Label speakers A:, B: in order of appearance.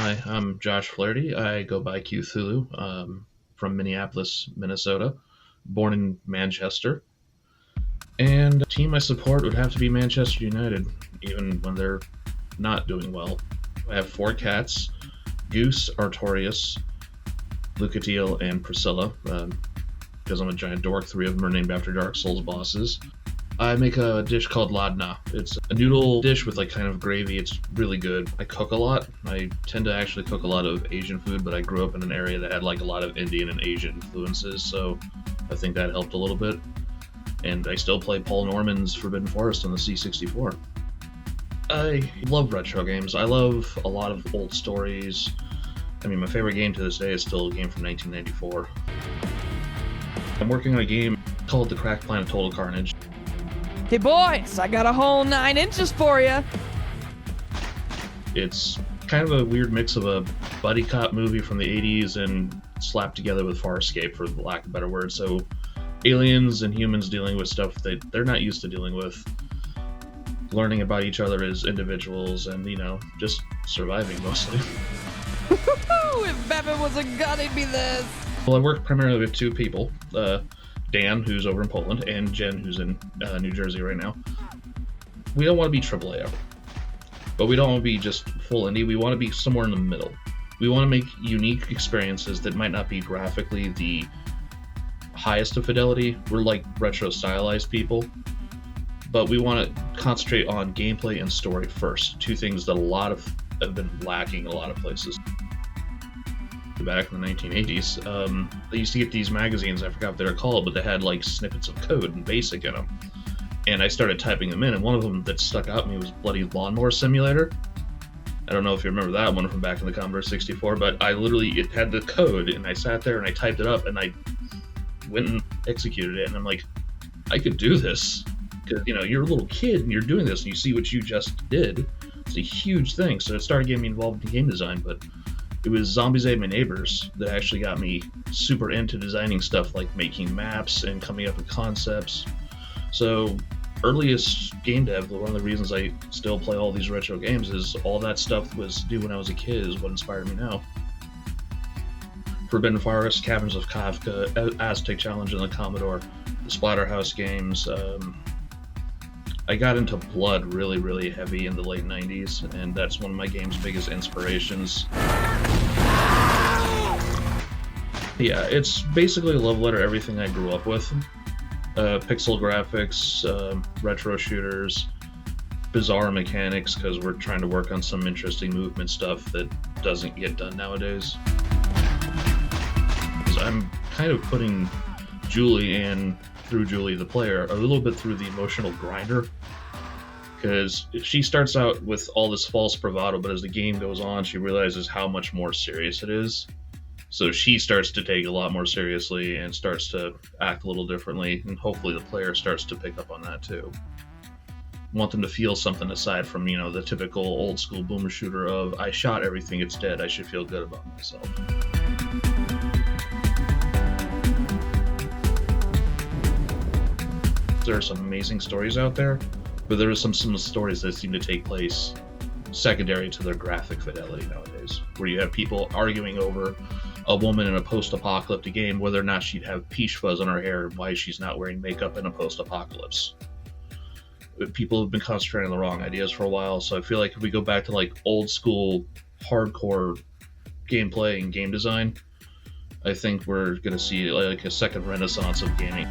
A: Hi, I'm Josh Flaherty. I go by Queuethulu, from Minneapolis, Minnesota, born in Manchester. And the team I support would have to be Manchester United, even when they're not doing well. I have four cats: Goose, Artorias, Lucatiel, and Priscilla. Because I'm a giant dork, three of them are named after Dark Souls bosses. I make a dish called ladna. It's a noodle dish with like kind of gravy. It's really good. I cook a lot. I tend to actually cook a lot of Asian food, but I grew up in an area that had like a lot of Indian and Asian influences, so I think that helped a little bit. And I still play Paul Norman's Forbidden Forest on the C64. I love retro games. I love a lot of old stories. I mean, my favorite game to this day is still a game from 1994. I'm working on a game called The Cracked Planet Total Carnage.
B: Hey boys, I got a whole 9 inches for you.
A: It's kind of a weird mix of a buddy cop movie from the 80s and slapped together with Farscape, for lack of a better word. So aliens and humans dealing with stuff that they're not used to dealing with, learning about each other as individuals, and, you know, just surviving mostly.
B: If Batman was a gun, it'd be this.
A: Well, I work primarily with two people. Dan, who's over in Poland, and Jen, who's in New Jersey right now. We don't want to be AAA, but we don't want to be just full indie. We want to be somewhere in the middle. We want to make unique experiences that might not be graphically the highest of fidelity. We're like retro stylized people, but we want to concentrate on gameplay and story first. Two things that have been lacking in a lot of places. Back in the 1980s, they used to get these magazines, I forgot what they were called, but they had like snippets of code and BASIC in them. And I started typing them in, and one of them that stuck out to me was bloody Lawnmower Simulator. I don't know if you remember that one from back in the Commodore 64, but it had the code, and I sat there and I typed it up, and I went and executed it, and I'm like, I could do this. Because, you know, you're a little kid and you're doing this, and you see what you just did. It's a huge thing, so it started getting me involved in game design, but it was Zombies Ate My Neighbors that actually got me super into designing stuff like making maps and coming up with concepts. So earliest game dev, one of the reasons I still play all these retro games is all that stuff was due when I was a kid is what inspired me now. Forbidden Forest, Caverns of Kafka, Aztec Challenge in the Commodore, the Splatterhouse games. I got into Blood really, really heavy in the late 90s, and that's one of my game's biggest inspirations. Yeah, it's basically a love letter to everything I grew up with. Pixel graphics, retro shooters, bizarre mechanics, because we're trying to work on some interesting movement stuff that doesn't get done nowadays. I'm kind of putting Julie, and through Julie the player, a little bit through the emotional grinder, because she starts out with all this false bravado, but as the game goes on, she realizes how much more serious it is. So she starts to take it a lot more seriously and starts to act a little differently, and hopefully the player starts to pick up on that too. Want them to feel something aside from, you know, the typical old school boomer shooter of, I shot everything, it's dead, I should feel good about myself. There are some amazing stories out there, but there are some stories that seem to take place secondary to their graphic fidelity nowadays, where you have people arguing over a woman in a post-apocalyptic game, whether or not she'd have peach fuzz on her hair and why she's not wearing makeup in a post-apocalypse. People have been concentrating on the wrong ideas for a while, so I feel like if we go back to like old school hardcore gameplay and game design, I think we're going to see like a second renaissance of gaming.